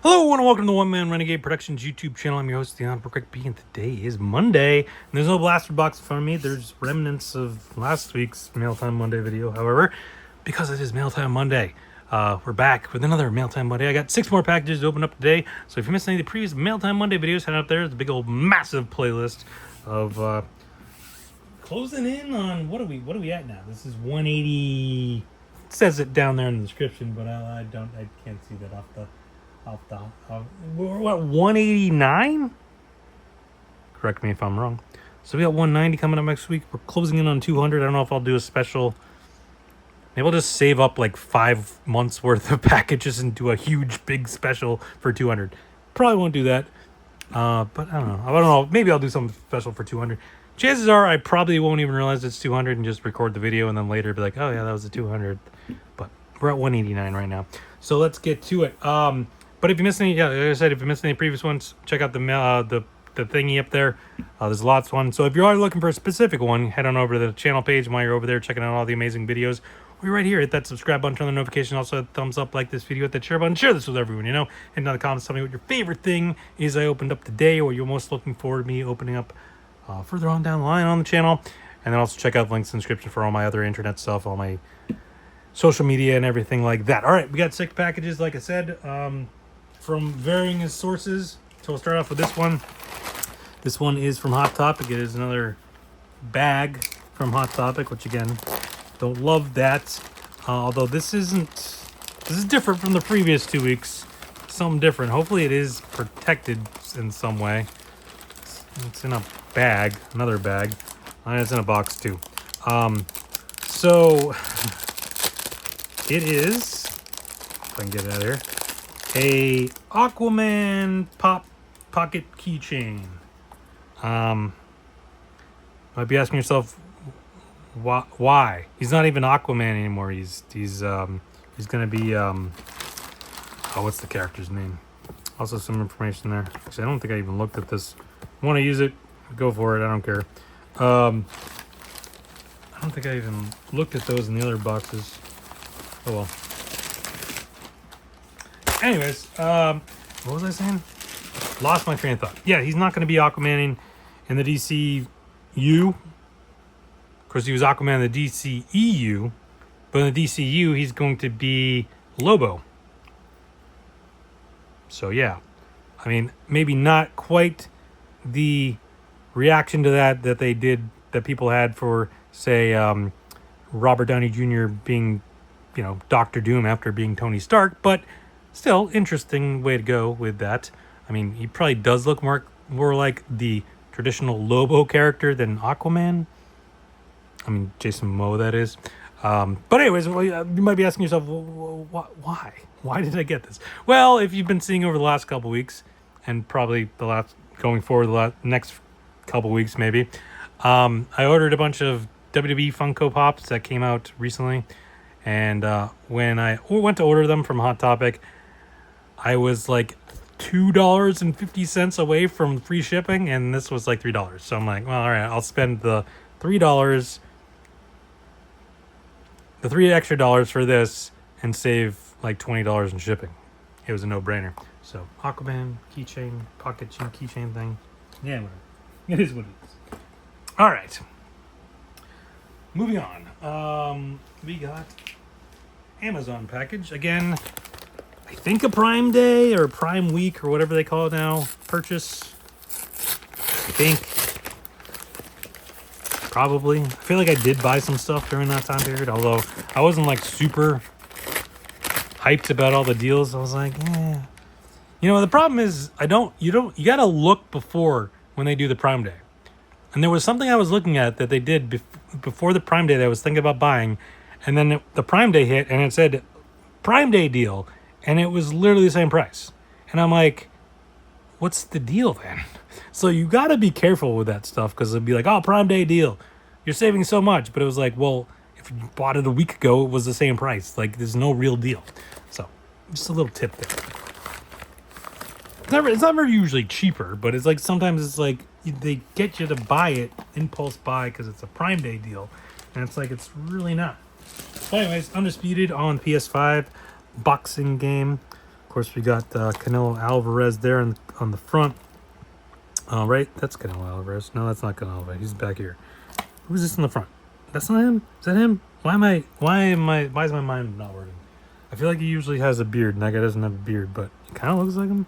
Hello and welcome to the One Man Renegade Productions YouTube channel. I'm your host, the Honorable Greg B, and today is Monday. And there's no blaster box in front of me. There's remnants of last week's Mail Time Monday video. However, because it is Mail Time Monday, we're back with another Mail Time Monday. I got 6 more packages to open up today. So if you missed any of the previous Mail Time Monday videos, head up there. It's a big old massive playlist of closing in on what are we at now? This is 180. It says it down there in the description, but I can't see that off the we're what, 189? Correct me if I'm wrong. So we got 190 coming up next week. We're closing in on 200. I don't know if I'll do a special. Maybe I'll just save up like 5 months worth of packages and do a huge big special for 200. Probably won't do that. But I don't know. Maybe I'll do something special for 200. Chances are I probably won't even realize it's 200 and just record the video and then later be like, oh yeah, that was a 200. But we're at 189 right now. So let's get to it. But if you missed any, like I said, if you missed any previous ones, check out the thingy up there. There's lots of ones. So if you are looking for a specific one, head on over to the channel page. And while you're over there checking out all the amazing videos, we're right here. Hit that subscribe button, turn on the notification. Also, hit thumbs up, like this video, hit that share button. Share this with everyone, you know. And in the comments, tell me what your favorite thing is I opened up today, or you're most looking forward to me opening up further on down the line on the channel. And then also check out the links in the description for all my other internet stuff, all my social media and everything like that. All right, we got 6 packages, like I said. From varying sources. So we'll start off with this one. This one is from Hot Topic. It is another bag from Hot Topic, which again, don't love that. Although this is different from the previous 2 weeks. Something different. Hopefully it is protected in some way. It's in a bag, another bag. And it's in a box too. So it is, if I can get it out of here, a Aquaman pocket keychain. Might be asking yourself why? He's not even Aquaman anymore. He's gonna be what's the character's name? Also some information there. Actually, I don't think I even looked at this. Want to use it? Go for it. I don't care. I don't think I even looked at those in the other boxes. Oh well. Anyways, what was I saying? Lost my train of thought. Yeah, he's not going to be Aquaman in the DCU. Of course, he was Aquaman in the DCEU, but in the DCU, he's going to be Lobo. So yeah, I mean, maybe not quite the reaction to that they did, that people had for, say, Robert Downey Jr. being, Doctor Doom after being Tony Stark, but still, interesting way to go with that. I mean, he probably does look more like the traditional Lobo character than Aquaman. I mean, Jason Momoa, that is. But anyways, you might be asking yourself, why? Why did I get this? Well, if you've been seeing over the last couple weeks, and probably going forward the next couple weeks maybe, I ordered a bunch of WWE Funko Pops that came out recently. And when I went to order them from Hot Topic, I was like $2.50 away from free shipping, and this was like $3. So I'm like, well, all right, I'll spend the $3, the $3 extra for this, and save like $20 in shipping. It was a no-brainer. So Aquaman keychain, pocket keychain thing. Yeah, whatever. It is what it is. All right. Moving on. We got Amazon package again. I think a Prime Day or Prime Week or whatever they call it now purchase. I think. Probably. I feel like I did buy some stuff during that time period, although I wasn't like super hyped about all the deals. I was like, yeah. The problem is you gotta look before when they do the Prime Day. And there was something I was looking at that they did before the Prime Day that I was thinking about buying, and then the Prime Day hit and it said Prime Day deal. And it was literally the same price. And I'm like, what's the deal then? So you got to be careful with that stuff, because it'd be like, oh, Prime Day deal. You're saving so much. But it was like, well, if you bought it a week ago, it was the same price. Like, there's no real deal. So just a little tip there. It's never usually cheaper, but it's like sometimes it's like they get you to buy it, impulse buy, because it's a Prime Day deal. And it's like, it's really not. But anyways, Undisputed on PS5. Boxing game. Of course, we got Canelo Alvarez there on the front. Right? That's Canelo Alvarez. No, that's not Canelo Alvarez. He's back here. Who's this in the front? That's not him? Is that him? Why is my mind not working? I feel like he usually has a beard, and that guy doesn't have a beard, but he kind of looks like him.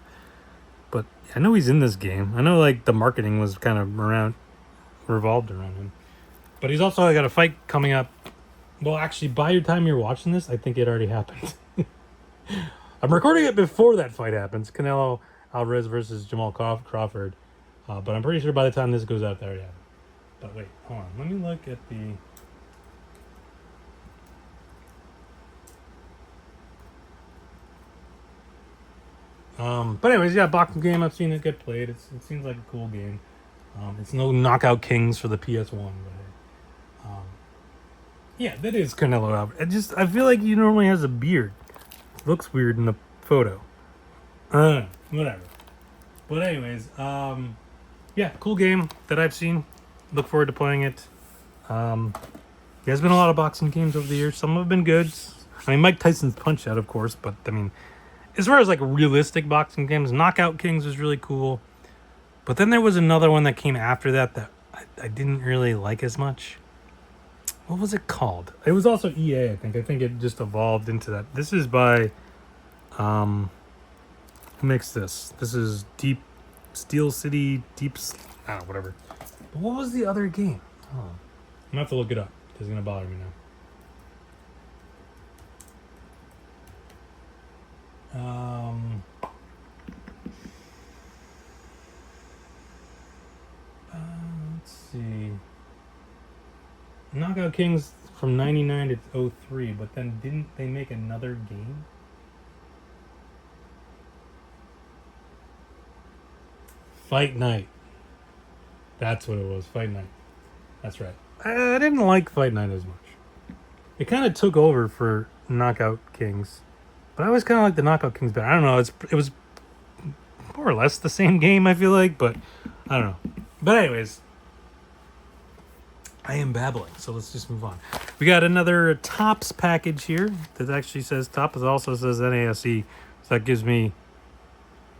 But I know he's in this game. I know like the marketing was kind of revolved around him. But he's also got a fight coming up. Well, actually, by the time you're watching this, I think it already happened. I'm recording it before that fight happens. Canelo Alvarez versus Jamal Crawford. But I'm pretty sure by the time this goes out, that already happened. But wait, hold on. Let me look at the... But anyways, yeah, boxing game. I've seen it get played. It seems like a cool game. It's no Knockout Kings for the PS1, but yeah, that is Canelo Alvarez. I feel like he normally has a beard. It looks weird in the photo. Whatever. But anyways, yeah, cool game that I've seen. Look forward to playing it. There's been a lot of boxing games over the years. Some have been good. I mean, Mike Tyson's Punch Out, of course, but I mean, as far as like realistic boxing games, Knockout Kings was really cool. But then there was another one that came after that I didn't really like as much. What was it called? It was also EA, I think. I think it just evolved into that. This is by who makes this? This is Deep Steel City I don't know, whatever. But what was the other game? Oh, I'm gonna have to look it up. It's gonna bother me now. Let's see. Knockout Kings from 99 to 03, but then didn't they make another game? Fight Night. That's what it was. Fight Night. That's right. I didn't like Fight Night as much. It kind of took over for Knockout Kings. But I always kind of like the Knockout Kings better. I don't know. It was more or less the same game, I feel like, but I don't know. But anyways, I am babbling, so let's just move on. We got another Topps package here that actually says Topps. It also says NASE. So that gives me,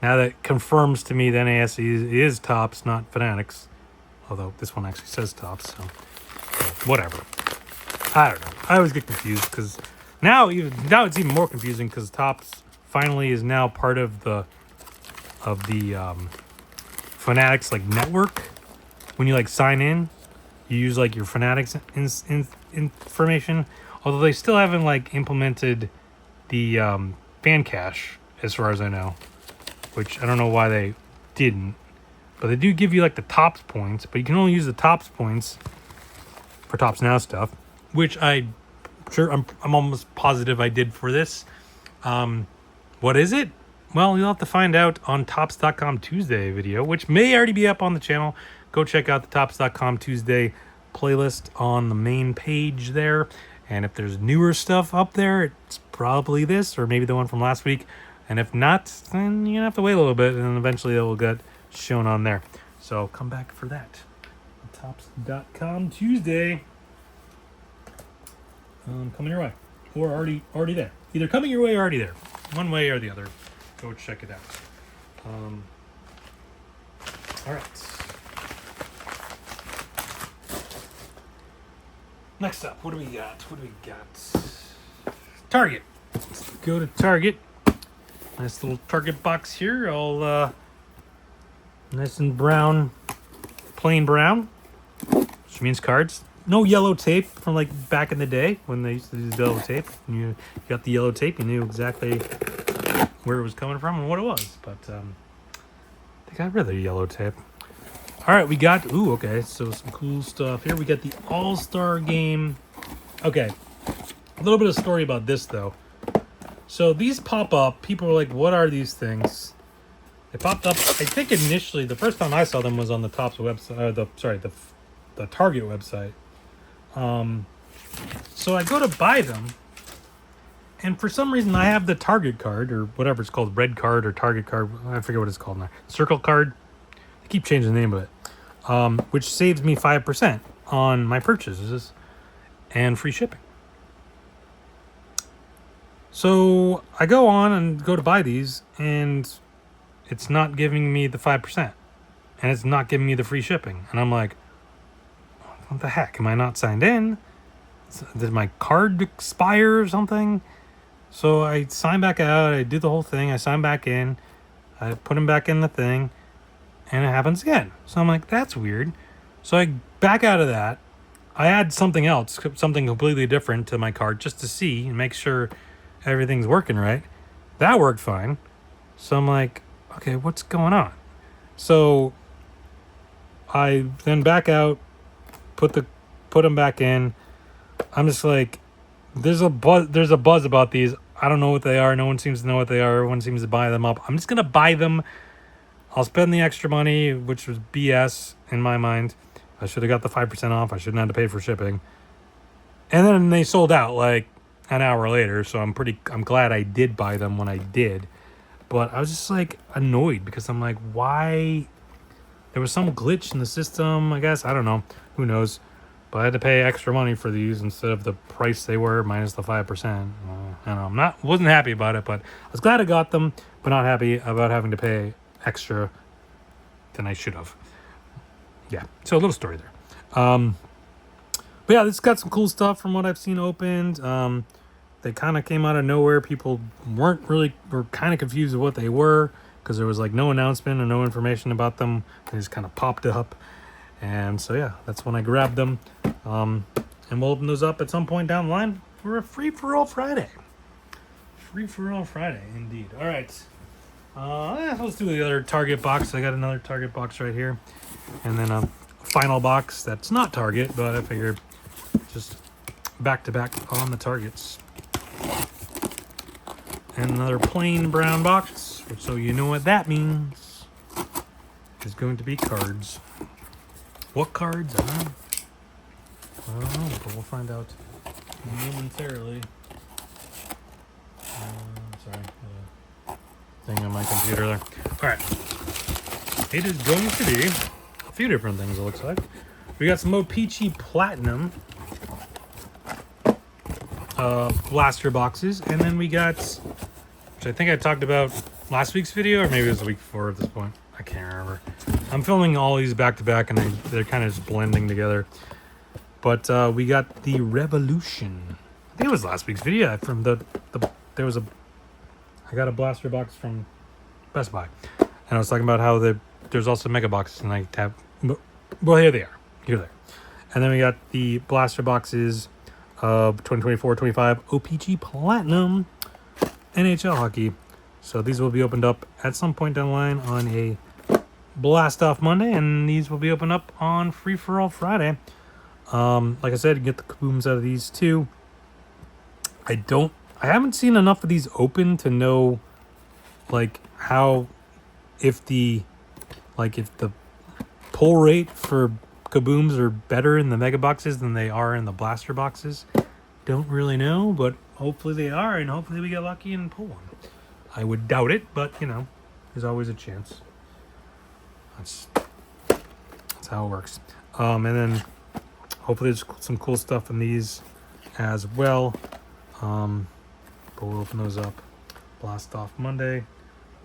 now that confirms to me that NASE is Topps, not Fanatics. Although this one actually says Topps, so whatever. I don't know. I always get confused because now it's even more confusing because Topps finally is now part of the Fanatics like network. When you like sign in, you use like your Fanatics information. Although they still haven't like implemented the fan cache as far as I know, which I don't know why they didn't. But they do give you like the Topps points, but you can only use the Topps points for Topps Now stuff, which I'm almost positive I did for this. What is it? Well, you'll have to find out on Topps.com Tuesday video, which may already be up on the channel. Go check out the Topps.com Tuesday playlist on the main page there. And if there's newer stuff up there, it's probably this or maybe the one from last week. And if not, then you're going to have to wait a little bit, and then eventually it will get shown on there. So come back for that. Topps.com Tuesday. Coming your way. Or already there. Either coming your way or already there. One way or the other. Go check it out. All right. Next up, what do we got? Target. Let's go to Target. Nice little Target box here. All nice and brown, plain brown, which means cards. No yellow tape from like back in the day when they used to do the yellow tape. When you got the yellow tape, you knew exactly where it was coming from and what it was. But they got rid of the yellow tape. All right, we got, okay, so some cool stuff here. We got the All-Star Game. Okay, a little bit of story about this, though. So these pop up. People are like, what are these things? They popped up, I think initially, the first time I saw them was on the Topps website, the Target website. So I go to buy them, and for some reason I have the Target card, or whatever it's called, red card or Target card, I forget what it's called now, Circle card. I keep changing the name of it, which saves me 5% on my purchases and free shipping. So I go on and go to buy these, and it's not giving me the 5%, and it's not giving me the free shipping. And I'm like, what the heck? Am I not signed in? Did my card expire or something? So I sign back out. I do the whole thing. I sign back in. I put them back in the thing, and it happens again. So I'm like, that's weird. So I back out of that. I add something else, something completely different to my card just to see and make sure everything's working right. That worked fine. So I'm like, okay, what's going on? So I then back out, put them back in. I'm just like, there's a buzz about these. I don't know what they are. No one seems to know what they are. Everyone seems to buy them up. I'm just gonna buy them. I'll spend the extra money, which was BS in my mind. I should have got the 5% off. I shouldn't have to pay for shipping. And then they sold out like an hour later, so I'm glad I did buy them when I did. But I was just like annoyed because I'm like, why? There was some glitch in the system, I guess. I don't know. Who knows? But I had to pay extra money for these instead of the price they were minus the 5%. I don't know. Wasn't happy about it, but I was glad I got them, but not happy about having to pay extra than I should have. Yeah, so a little story there. But yeah, this got some cool stuff from what I've seen opened. They kind of came out of nowhere. People were kind of confused with what they were because there was like no announcement or no information about them. They just kind of popped up. And so yeah, that's when I grabbed them. And we'll open those up at some point down the line for a free-for-all Friday. Free-for-all Friday, indeed. All right. Let's do the other Target box. I got another Target box right here. And then a final box that's not Target, but I figured just back-to-back on the Targets. And another plain brown box, so you know what that means. Is going to be cards. What cards? I don't know, but we'll find out momentarily. Sorry, thing on my computer there. All right, it is going to be a few different things. It looks like we got some Peachy Platinum blaster boxes, and then we got, which I think I talked about last week's video, or maybe it was the week before at this point. I can't remember. I'm filming all these back to back, and they're kind of just blending together. But we got the Revolution. I think it was last week's video. From I got a blaster box from Best Buy, and I was talking about how there's also mega boxes, and I have. Well, here they are. Here they are. And then we got the blaster boxes of 2024-25 OPG Platinum NHL hockey. So these will be opened up at some point down the line on a Blast Off Monday, and these will be opened up on Free For All Friday. Like I said, you get the kabooms out of these too. I haven't seen enough of these open to know like how if the pull rate for kabooms are better in the mega boxes than they are in the blaster boxes. Don't really know, but hopefully they are, and hopefully we get lucky and pull one. I would doubt it, but you know, there's always a chance. That's how it works. And then hopefully there's some cool stuff in these as well. But we'll open those up. Blast Off Monday,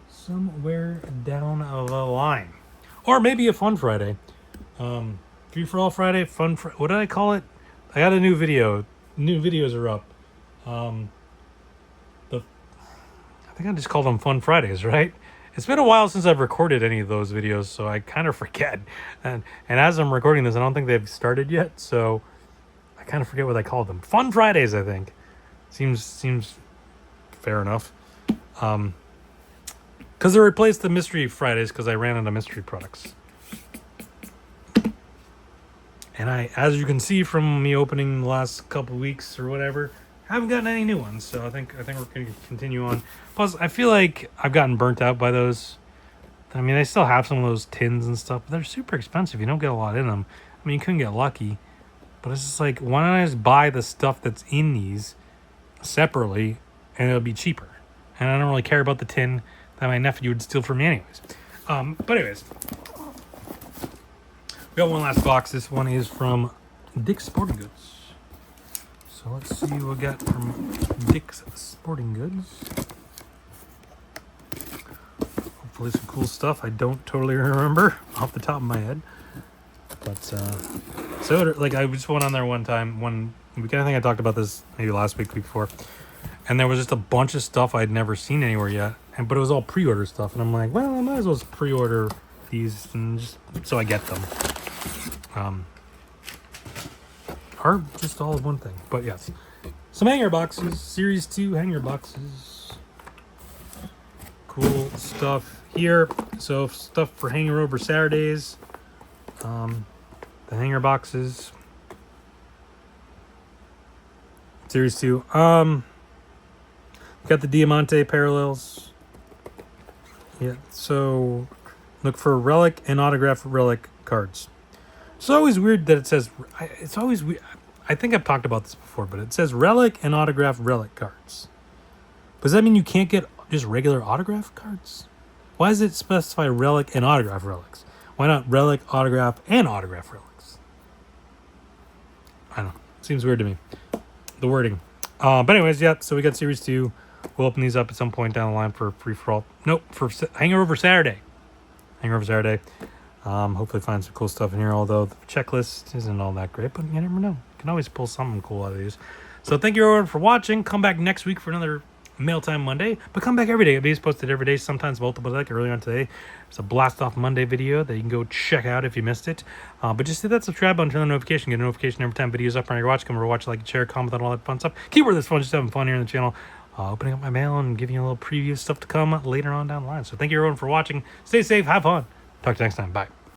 somewhere down the line, or maybe a Fun Friday. Free for All Friday, what did I call it? I got a new video. New videos are up. I think I just called them Fun Fridays, right? It's been a while since I've recorded any of those videos, so I kind of forget. And as I'm recording this, I don't think they've started yet, so I kind of forget what I called them. Fun Fridays, I think. Seems fair enough. Because they replaced the Mystery Fridays because I ran out of mystery products. And as you can see from me opening the last couple weeks or whatever, I haven't gotten any new ones, so I think we're going to continue on. Plus, I feel like I've gotten burnt out by those. I mean, I still have some of those tins and stuff, but they're super expensive. You don't get a lot in them. I mean, you couldn't get lucky. But it's just like, why don't I just buy the stuff that's in these separately, and it'll be cheaper. And I don't really care about the tin that my nephew would steal from me anyways. But anyways, we got one last box. This one is from Dick's Sporting Goods. So So let's see what we got from Dick's Sporting Goods. Hopefully some cool stuff I don't totally remember off the top of my head. But so like I just went on there one time, one weekend. I think I talked about this maybe last week, week before, and there was just a bunch of stuff I'd never seen anywhere yet, but it was all pre-order stuff, and I'm like, well, I might as well pre-order these and just so I get them. Or just all of one thing, but yes, some hanger boxes, Series 2 hanger boxes. Cool stuff here. So stuff for hanger over Saturdays. The hanger boxes. Series 2. Got the Diamante parallels. Yeah, so look for relic and autograph relic cards. It's always weird that it says, it's always weird. I think I've talked about this before, but it says relic and autograph relic cards. Does that mean you can't get just regular autograph cards? Why does it specify relic and autograph relics? Why not relic, autograph, and autograph relics? I don't know. Seems weird to me. The wording. But anyways, yeah, so we got Series 2. We'll open these up at some point down the line for free-for-all. Nope, for Hanger Over Saturday. Hanger Over Saturday. Hopefully find some cool stuff in here, although the checklist isn't all that great, but you never know. You can always pull something cool out of these. So thank you everyone for watching. Come back next week for another Mail Time Monday, but come back every day. Videos posted every day, sometimes multiple, like earlier on today. It's a Blast Off Monday video that you can go check out if you missed it. But just hit that subscribe button, turn on the notification, get a notification every time videos up on your watch. Come over, watch, like, share, comment on all that fun stuff. Keyword this fun, just having fun here on the channel. Opening up my mail and giving you a little preview of stuff to come later on down the line. So thank you everyone for watching. Stay safe, have fun. Talk to you next time. Bye.